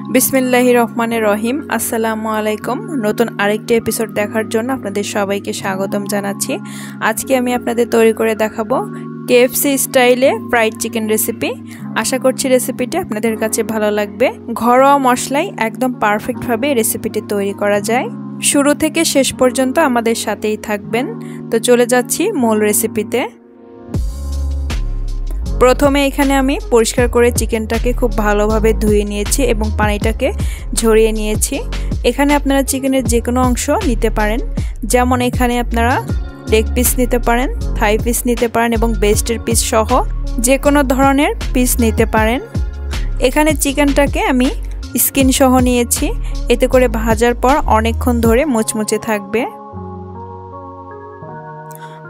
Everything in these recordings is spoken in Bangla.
বিসমিল্লাহির রহমানির রহিম। আসসালামু আলাইকুম। নতুন আরেকটি এপিসোড দেখার জন্য আপনাদের সবাইকে স্বাগতম জানাচ্ছি। আজকে আমি আপনাদের তৈরি করে দেখাবো কেএফসি স্টাইলে ফ্রাইড চিকেন রেসিপি। আশা করছি রেসিপিটি আপনাদের কাছে ভালো লাগবে। ঘরোয়া মশলায় একদম পারফেক্টভাবে রেসিপিটি তৈরি করা যায়। শুরু থেকে শেষ পর্যন্ত আমাদের সাথেই থাকবেন। তো চলে যাচ্ছি মূল রেসিপিতে। প্রথমে এখানে আমি পরিষ্কার করে চিকেনটাকে খুব ভালোভাবে ধুয়ে নিয়েছি এবং পানিটাকে ঝরিয়ে নিয়েছি। এখানে আপনারা চিকেনের যে কোনো অংশ নিতে পারেন, যেমন এখানে আপনারা লেগ পিস নিতে পারেন, থাই পিস নিতে পারেন এবং ব্রেস্টের পিস সহ যে কোনো ধরনের পিস নিতে পারেন। এখানে চিকেনটাকে আমি স্কিন সহ নিয়েছি, এতে করে ভাজার পর অনেকক্ষণ ধরে মুচমুচে থাকবে।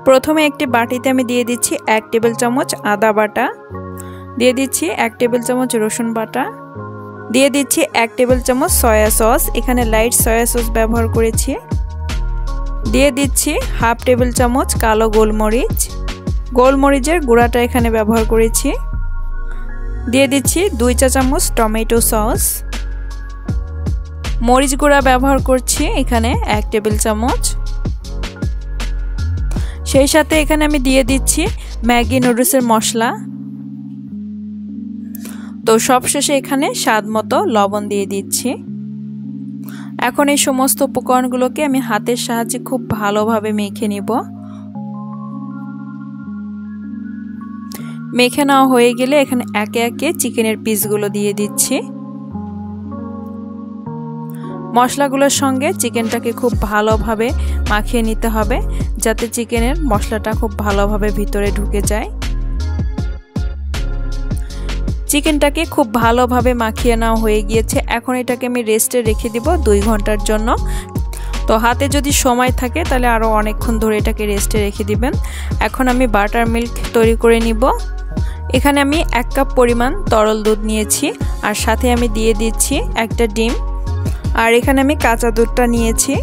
প্রথমে একটি বাটিতে আমি দিয়ে দিচ্ছি 1 টেবিল চামচ আদা বাটা, দিয়ে দিচ্ছি 1 টেবিল চামচ রসুন বাটা, দিয়ে দিচ্ছি 1 টেবিল চামচ সয়া সস, এখানে লাইট সয়া সস ব্যবহার করেছি, দিয়ে দিচ্ছি 1/2 টেবিল চামচ কালো গোলমরিচ, গোলমরিচের গুঁড়াটা এখানে ব্যবহার করেছি, দিয়ে দিচ্ছি 2 চা চামচ টমেটো সস, মরিচ গুঁড়া ব্যবহার করছি এখানে 1 টেবিল চামচ, সেই সাথে এখানে আমি দিয়ে দিচ্ছি ম্যাগি নুডলসের মশলা। তো সবশেষে এখানে স্বাদ মতো লবণ দিয়ে দিচ্ছি। এখন এই সমস্ত উপকরণগুলোকে আমি হাতের সাহায্যে খুব ভালোভাবে মেখে নিব। মেখে নেওয়া হয়ে গেলে এখানে একে একে চিকেনের পিসগুলো দিয়ে দিচ্ছি। মশলাগুলোর সঙ্গে চিকেনটাকে খুব ভালোভাবে মাখিয়ে নিতে হবে, যাতে চিকেনের মশলাটা খুব ভালোভাবে ভিতরে ঢুকে যায়। চিকেনটাকে খুব ভালোভাবে মাখিয়ে নেওয়া হয়ে গিয়েছে। এখন এটাকে আমি রেস্টে রেখে দিব 2 ঘন্টার জন্য। তো হাতে যদি সময় থাকে তাহলে আরও অনেকক্ষণ ধরে এটাকে রেস্টে রেখে দিবেন। এখন আমি বাটার মিল্ক তৈরি করে নিব। এখানে আমি 1 কাপ পরিমাণ তরল দুধ নিয়েছি, আর সাথে আমি দিয়ে দিচ্ছি একটা ডিম, আর এখানে আমি কাঁচা দুধটা নিয়েছি।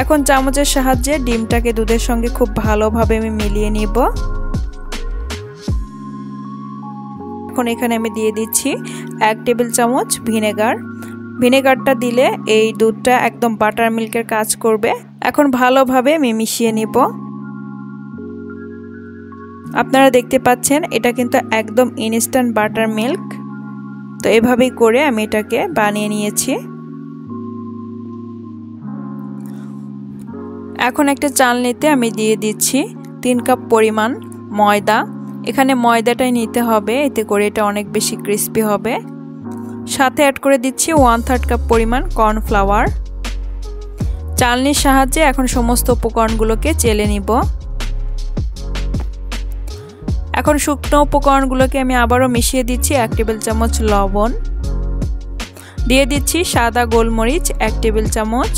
এখন চামচের সাহায্যে ডিমটাকে দুধের সঙ্গে খুব ভালোভাবে আমি মিলিয়ে নিব। এখন এখানে আমি দিয়ে দিচ্ছি 1 টেবিল চামচ ভিনেগার। ভিনেগারটা দিলে এই দুধটা একদম বাটার মিল্কের কাজ করবে। এখন ভালোভাবে আমি মিশিয়ে নিব। আপনারা দেখতে পাচ্ছেন এটা কিন্তু একদম ইনস্ট্যান্ট বাটার মিল্ক। তো এভাবেই করে আমি এটাকে বানিয়ে নিয়েছি। এখন একটা চালনিতে আমি দিয়ে দিচ্ছি 3 কাপ পরিমাণ ময়দা। এখানে ময়দাটাই নিতে হবে, এতে করে এটা অনেক বেশি ক্রিস্পি হবে। সাথে অ্যাড করে দিচ্ছি 1/3 কাপ পরিমাণ কর্নফ্লাওয়ার। চালনির সাহায্যে এখন সমস্ত উপকরণগুলোকে চেলে নিব। এখন শুকনো উপকরণগুলোকে আমি আবারও মিশিয়ে দিচ্ছি 1 টেবিল চামচ লবণ, দিয়ে দিচ্ছি সাদা গোলমরিচ 1 টেবিল চামচ,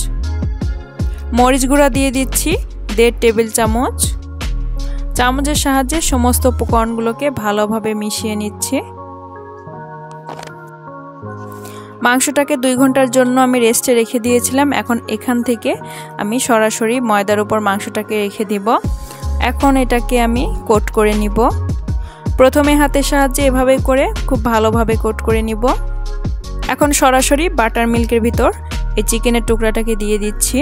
মরিচ গুঁড়া দিয়ে দিচ্ছি 1.5 টেবিল চামচ। চামচের সাহায্যে সমস্ত উপকরণগুলোকে ভালোভাবে মিশিয়ে নিচ্ছি। মাংসটাকে 2 ঘন্টার জন্য আমি রেস্টে রেখে দিয়েছিলাম। এখন এখান থেকে আমি সরাসরি ময়দার উপর মাংসটাকে রেখে দিব। এখন এটাকে আমি কোট করে নিব। প্রথমে হাতের সাহায্যে এভাবে করে খুব ভালোভাবে কোট করে নিব। এখন সরাসরি বাটার মিল্কের ভিতর এই চিকেনের টুকরাটাকে দিয়ে দিচ্ছি।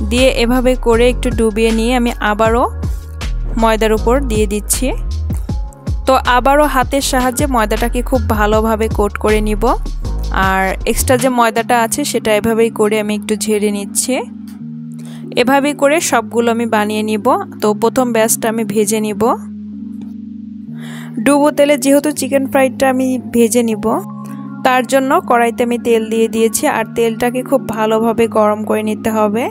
দিয়ে এভাবে করে একটু ডুবিয়ে নিয়ে আমি আবারও ময়দার উপর দিয়ে দিচ্ছি। তো আবারও হাতের সাহায্যে ময়দাটাকে খুব ভালোভাবে কোট করে নিব। আর এক্সট্রা যে ময়দাটা আছে সেটা এভাবেই করে আমি একটু ঝেড়ে নিচ্ছি। এভাবেই করে সবগুলো আমি বানিয়ে নিব। তো প্রথম ব্যাচটা আমি ভেজে নিব। ডুবো তেলে যেহেতু চিকেন ফ্রাইডটা আমি ভেজে নিব, তার জন্য কড়াইতে আমি তেল দিয়ে দিয়েছি, আর তেলটাকে খুব ভালোভাবে গরম করে নিতে হবে।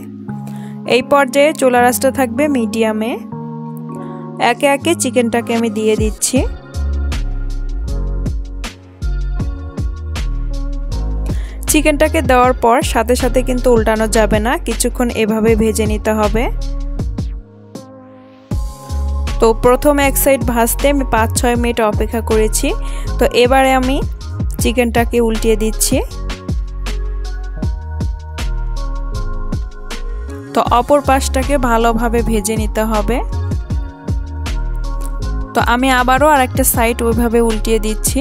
এই পর্যায়ে চুলার আঁচটা থাকবে মিডিয়ামে। একে একে চিকেনটাকে আমি দিয়ে দিচ্ছি। চিকেনটাকে দেওয়ার পর সাথে সাথে কিন্তু উল্টানো যাবে না, কিছুক্ষণ এভাবে ভেজে নিতে হবে। তো প্রথম এক সাইড ভাজতে আমি 5-6 মিনিট অপেক্ষা করেছি। তো এবারে আমি চিকেনটাকে উল্টিয়ে দিচ্ছি। তো অপর পাশটাকে ভালোভাবে ভেজে নিতে হবে। তো আমি আবারও আরেকটা সাইড ওইভাবে উল্টিয়ে দিচ্ছি।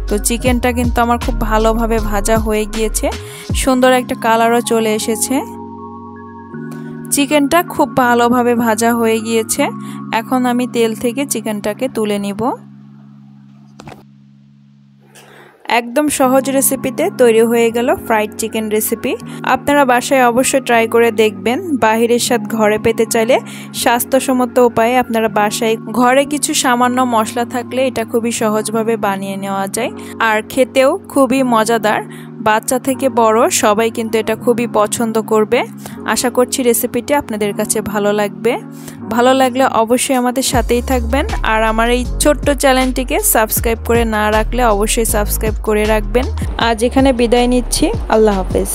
তো চিকেনটা কিন্তু আমার খুব ভালোভাবে ভাজা হয়ে গিয়েছে, সুন্দর একটা কালারও চলে এসেছে। চিকেনটা খুব ভালোভাবে ভাজা হয়ে গিয়েছে। এখন আমি তেল থেকে চিকেনটাকে তুলে নিব। একদম সহজ রেসিপিতে তৈরি হয়ে গেল ফ্রাইড চিকেন রেসিপি। আপনারা বাসায় অবশ্যই ট্রাই করে দেখবেন। বাহিরের স্বাদ ঘরে পেতে চাইলে স্বাস্থ্যসম্মত উপায়ে আপনারা বাসায় ঘরে কিছু সামান্য মশলা থাকলে এটা খুবই সহজভাবে বানিয়ে নেওয়া যায়, আর খেতেও খুবই মজাদার। বাচ্চা থেকে বড় সবাই কিন্তু এটা খুবই পছন্দ করবে। আশা করছি রেসিপিটি আপনাদের কাছে ভালো লাগবে। ভালো লাগলে অবশ্যই আমাদের সাথেই থাকবেন, আর আমার এই ছোট্ট চ্যানেলটিকে সাবস্ক্রাইব করে না রাখলে অবশ্যই সাবস্ক্রাইব করে রাখবেন। আজ এখানে বিদায় নিচ্ছি। আল্লাহ হাফেজ।